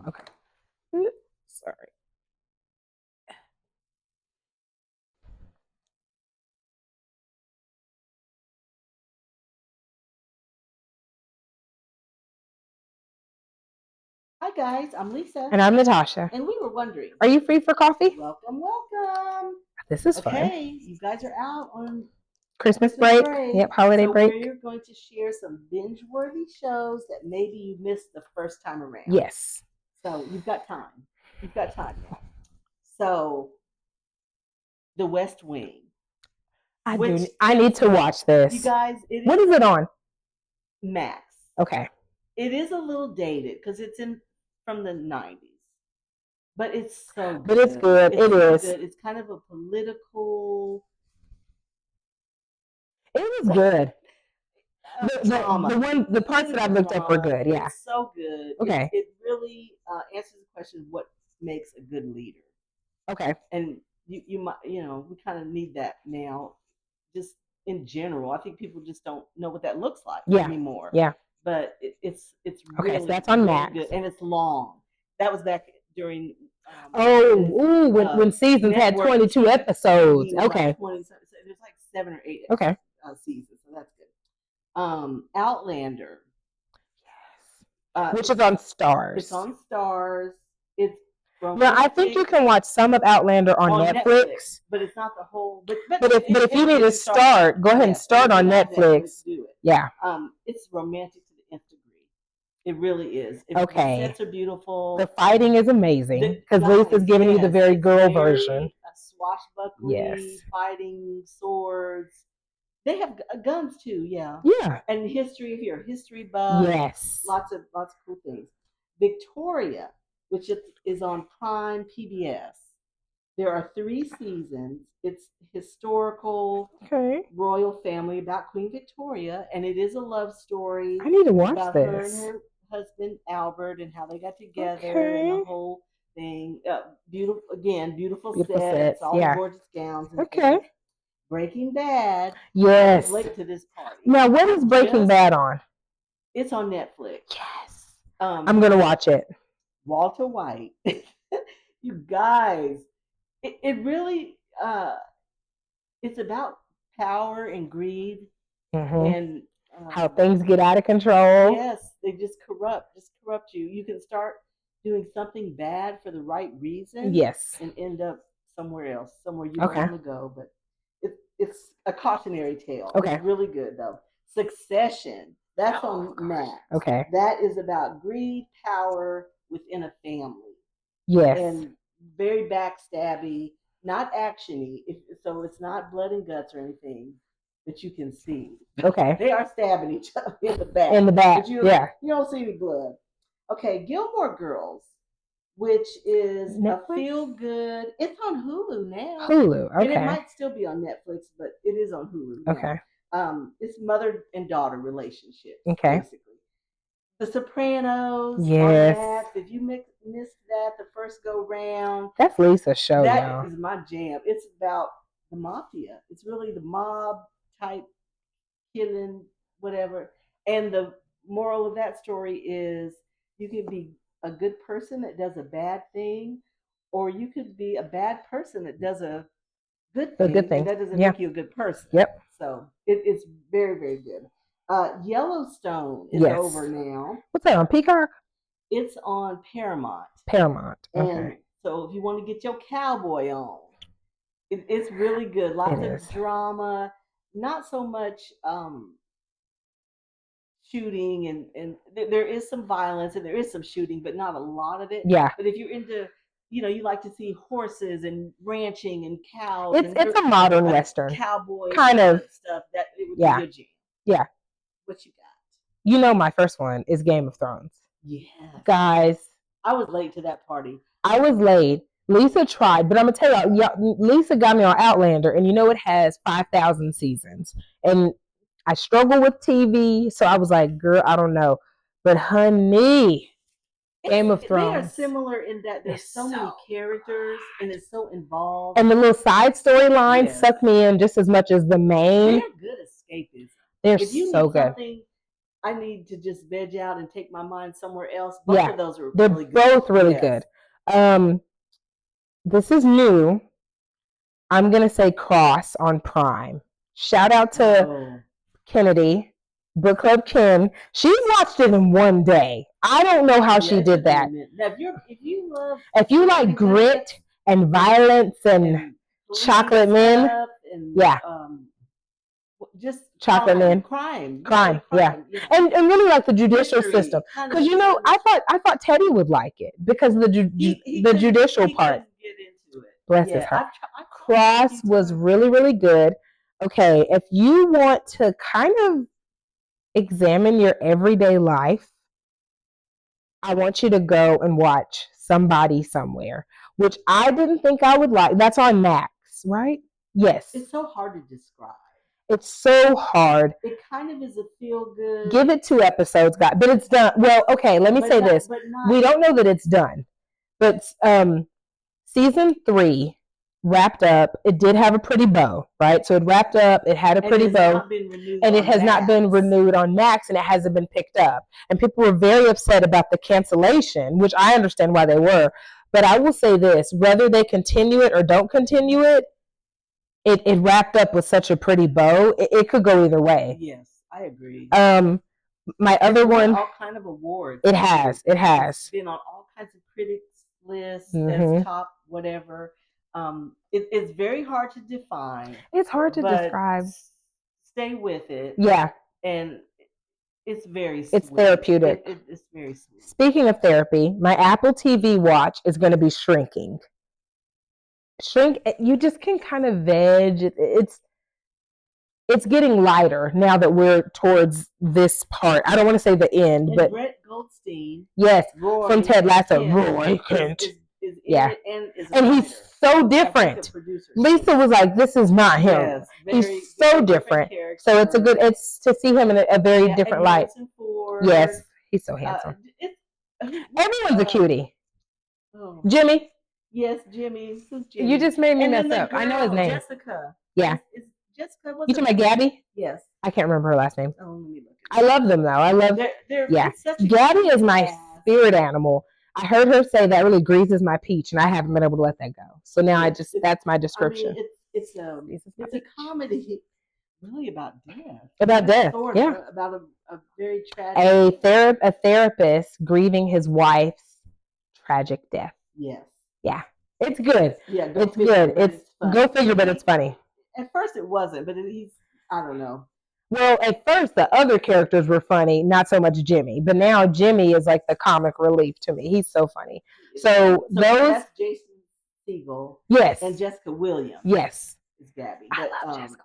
Okay. Oops, sorry. Hi guys, I'm Lisa. And I'm Natasha. And we were wondering. Are you free for coffee? Welcome. This is fun. Okay, you guys are out on Christmas break. Yep, holiday break. We're going to share some binge-worthy shows that maybe you missed the first time around. Yes. So you've got time. Now. So, The West Wing. I need to watch this. You guys, what is it on? Max. Okay. It is a little dated because it's from the 90s. But it's so good. But it's good. It is. Good. It's kind of a political. It was good. The parts that I've looked up were good. Yeah. It's so good. Okay. It really answers the question: what makes a good leader? Okay. And you might we kind of need that now, just in general. I think people just don't know what that looks like anymore. Yeah. But it's okay. Really, so that's on really Max, good, and it's long. That was back during. when seasons had 22 episodes. Okay. There's like 7 or 8 okay. Seasons, so that's good. Outlander. Yes. Which is on Stars. It's on Stars. It's now I think you can watch some of Outlander on Netflix, but it's not the whole. But if you need to start, go ahead and start on Netflix. Do it. Yeah. It's romantic to the nth degree. It really is. Okay. The sets are beautiful. The fighting is amazing because Lisa's giving you the very girl version. Swashbuckling, fighting, swords. They have guns too, yeah. Yeah. And history, if you're a history buff. Yes. Lots of cool things. Victoria, which is on Prime PBS. There are 3 seasons. It's historical royal family about Queen Victoria, and it is a love story. I need to watch about this. Her and her husband Albert and how they got together and the whole thing. Beautiful sets, all gorgeous gowns. And things. Breaking Bad. Yes. Late to this party. Now, what is Breaking Bad on? It's on Netflix. Yes. I'm gonna watch it. Walter White. You guys, it really it's about power and greed and how things get out of control. Yes, they just corrupt you. You can start doing something bad for the right reason. Yes. And end up somewhere else, somewhere you don't want to go. But it's a cautionary tale. Okay. It's really good though. Succession. That's on Max. Okay. That is about greed, power within a family. Yes. And very backstabby, not actiony. So it's not blood and guts or anything that you can see. Okay. They are stabbing each other in the back. But you don't see any blood. Okay, Gilmore Girls, which is Netflix? A feel-good. It's on Hulu now. Hulu, okay. And it might still be on Netflix, but it is on Hulu now. Okay. It's mother and daughter relationship. Okay. Basically. The Sopranos. Yes. On Max. If you missed that the first go round. That's Lisa's show now. That is my jam. It's about the mafia. It's really the mob type killing, whatever. And the moral of that story is you can be a good person that does a bad thing, or you could be a bad person that does a good thing. And that doesn't make you a good person. Yep. So it's very, very good. Yellowstone is over now. What's that on Peacock? It's on Paramount. Okay. And so if you want to get your cowboy on, it's really good. Lots of drama, not so much shooting, and there is some violence and there is some shooting, but not a lot of it. Yeah. But if you're into, you like to see horses and ranching and cows. It's a modern Western. Cowboy kind of stuff. That it would be your jam. Yeah. What you got? My first one is Game of Thrones. Yeah. Guys. I was late to that party. I was late. Lisa tried, but I'm going to tell you, Lisa got me on Outlander, and it has 5,000 seasons. And I struggle with TV, so I was like, girl, I don't know. But honey, Game of Thrones. They are similar in that there's so many characters, and it's so involved. And the little side storylines suck me in just as much as the main. They're good escapism. They're so good. I need to just veg out and take my mind somewhere else. Both Yeah, of those are they're really good. both really Yes. good. This is new. I'm gonna say Cross on Prime. Shout out to Kennedy, Book Club Ken. She watched it in one day. I don't know how she did that. Now, if you love, if you like grit and violence and chocolate men, and, yeah, just chocolate men, crime, yeah, and really like the judicial system, because I thought Teddy would like it because the judicial part. Get into it. Bless his heart. Cross was really, really good. Okay, if you want to kind of examine your everyday life, I want you to go and watch Somebody Somewhere, which I didn't think I would like. That's on Max, right? Yes. It's so hard to describe. It's so hard. It kind of is a feel good. Give it 2 episodes, guys, but it's done. Well, okay, let me say this. We don't know that it's done, but season 3 wrapped up. It did have a pretty bow, right? So it wrapped up. It had a pretty bow, and it has not been renewed on Max, and it hasn't been picked up. And people were very upset about the cancellation, which I understand why they were. But I will say this: whether they continue it or don't continue it, it wrapped up with such a pretty bow. It could go either way. Yes, I agree. My other one, all kind of awards. It has. It's been on all kinds of critics lists as top whatever. It's very hard to define. It's hard to describe. Stay with it. Yeah. And it's very sweet. It's therapeutic. It's very sweet. Speaking of therapy, my Apple TV watch is going to be shrinking. You just can kind of veg. It's getting lighter now that we're towards this part. I don't want to say the end, but Brett Goldstein, yes, from Ted Lasso, Roy Kent, yeah, and he's so different. Lisa was like, "This is not him. Yes, he's so different." So it's to see him in a very different light. Yes, he's so handsome. Everyone's a cutie. Jimmy. Yes, Jimmy. Who's Jimmy? You just made me mess up. I know his name. Jessica. Yeah. Jessica, you talking about Gabby? Yes. I can't remember her last name. Oh, let me look. I love them though. I love. Yeah. Gabby is my spirit animal. I heard her say that really greases my peach, and I haven't been able to let that go. So now that's my description. I mean, it's a comedy, really about death. About death, yeah. About a very tragic. A therapist grieving his wife's tragic death. Yes. Yeah, it's good. Yeah, it's good. It's go figure, but it's funny. At first, it wasn't, but I don't know. Well, at first, the other characters were funny, not so much Jimmy. But now Jimmy is like the comic relief to me. He's so funny. So that's Jason Segel. Yes. And Jessica Williams. Yes. Is Gabby. I love Jessica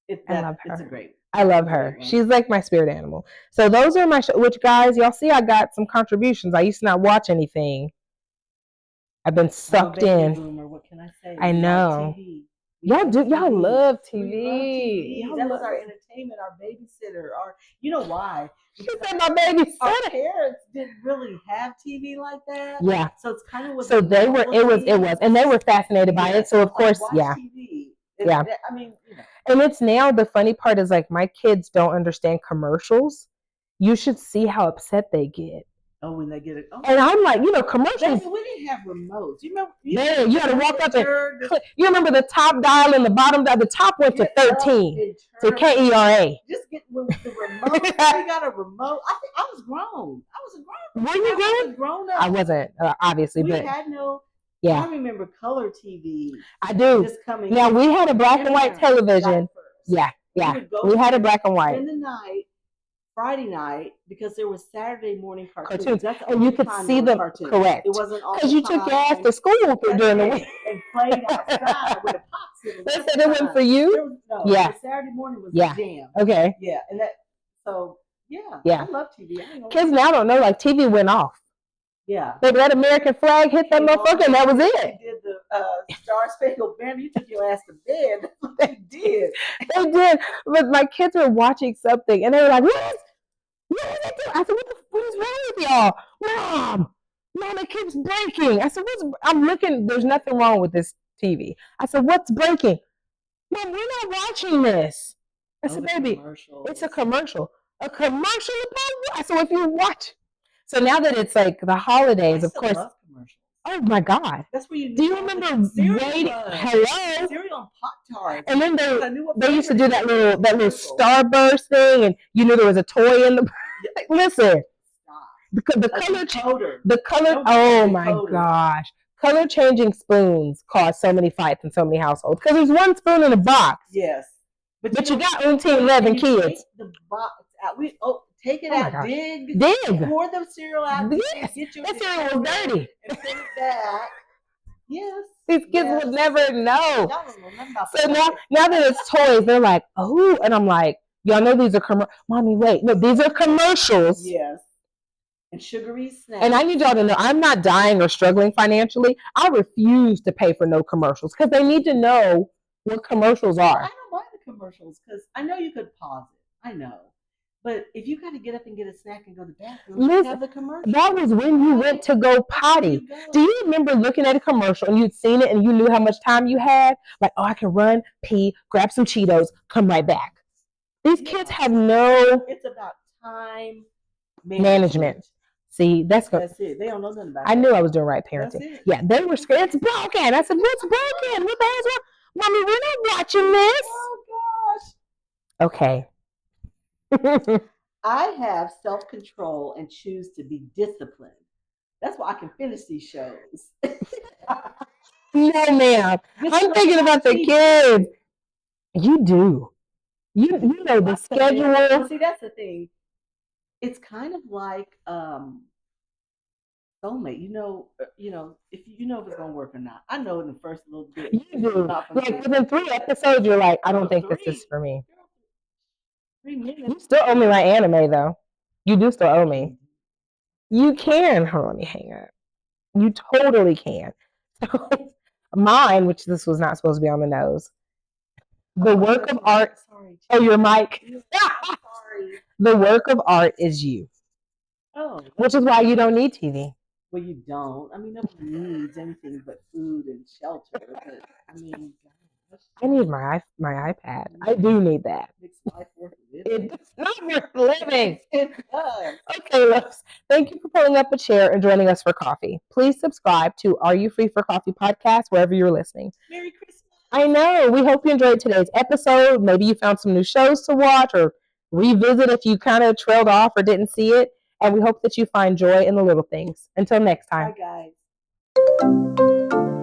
Williams. I love her. It's a great. I love her. She's like my spirit animal. So those are my which, guys, y'all see I got some contributions. I used to not watch anything. I've been sucked in. Boomer, what can I say? I know. Y'all love TV. That was our entertainment, our babysitter, you know why? She said my babysitter. Our parents didn't really have TV like that. Yeah. So it's kind of so they were. It was, and they were fascinated by it. So of course, yeah. TV. Yeah. I mean, and it's now the funny part is like my kids don't understand commercials. You should see how upset they get. Oh, when they get it. Oh. And I'm like, commercials. We didn't have remotes. You remember? You had to walk up and click. You remember the top dial and the bottom dial? The top went to 13 to KERA. Just get with the remote. We got a remote. I was grown. I was a grown. Were you grown? I was grown up. I wasn't, obviously, we but had no. Yeah. I remember color TV. I do. Now we had a black and white television. Yeah. We had a black and white. In the night. Friday night, because there was Saturday morning cartoons. And you could see them, correct. It wasn't all because you took your ass to school during the week. And played outside with a popsicle. They said it wasn't for you? The Saturday morning was the jam. Okay. Yeah, and I love TV. Kids now don't know, like TV went off. Yeah. They let American flag hit that motherfucker and that was it. They did the Star Spangled Banner. You took your ass to bed. That's what they did. They did. But my kids were watching something and they were like, what is it doing? I said, what is wrong with y'all? Mom, it keeps breaking. I said, I'm looking, there's nothing wrong with this TV. I said, what's breaking? Mom, we're not watching this. I said, baby, it's a commercial. A commercial about. So if you watch, so now that it's like the holidays, of course. Love commercials. Oh my God! That's where you. Do you remember waiting? Hello. Cereal and Pop-Tarts. And then they used to do that little starburst thing, and you knew there was a toy in the. Like, listen, the color. Oh my gosh! Color changing spoons cause so many fights in so many households because there's one spoon in a box. Yes, but you got 11 kids. Take the box out. Take it out. Dig. Pour the cereal out. Yes. That cereal was dirty. And put it back. Yes. These kids would never know. So now that it's toys, they're like, oh, and I'm like, y'all know these are Mommy, wait, no, these are commercials. Yes. And sugary snacks. And I need y'all to know, I'm not dying or struggling financially. I refuse to pay for no commercials because they need to know what commercials are. I don't mind the commercials because I know you could pause it. I know. But if you got to get up and get a snack and go to the bathroom, you have the commercial. That was when you went to go potty. Do you remember looking at a commercial and you'd seen it and you knew how much time you had? Like, oh, I can run, pee, grab some Cheetos, come right back. These kids have no... It's about time management. See, that's it. They don't know nothing about it. I knew I was doing right parenting. Yeah, they were scared. It's broken. I said, what's broken? What the hell's wrong? Mommy, we're not watching this. Oh, gosh. Okay. I have self-control and choose to be disciplined. That's why I can finish these shows. No, ma'am. I'm thinking about the kids. You do. You know the schedule. Well, see, that's the thing. It's kind of like soulmate. You know if it's gonna work or not. I know in the first little bit. You do. Like within 3 episodes, you're like, I don't think this is for me. 3 minutes. You still owe me my anime though. You do still owe me. You can. Hold on, let me hang up. You totally can. So mine, which this was not supposed to be on the nose. The work of art. Sorry. Oh, your mic. Sorry. The work of art is you. Oh. Which is why you don't need TV. Well, you don't. I mean, nobody needs anything but food and shelter. But I mean, gosh. I need my iPad. I do need that. It's life worth living. It's not worth living. It does. Okay, loves. Thank you for pulling up a chair and joining us for coffee. Please subscribe to Are You Free for Coffee podcast wherever you're listening. Merry Christmas. I know. We hope you enjoyed today's episode. Maybe you found some new shows to watch or revisit if you kind of trailed off or didn't see it. And we hope that you find joy in the little things. Until next time. Bye, guys.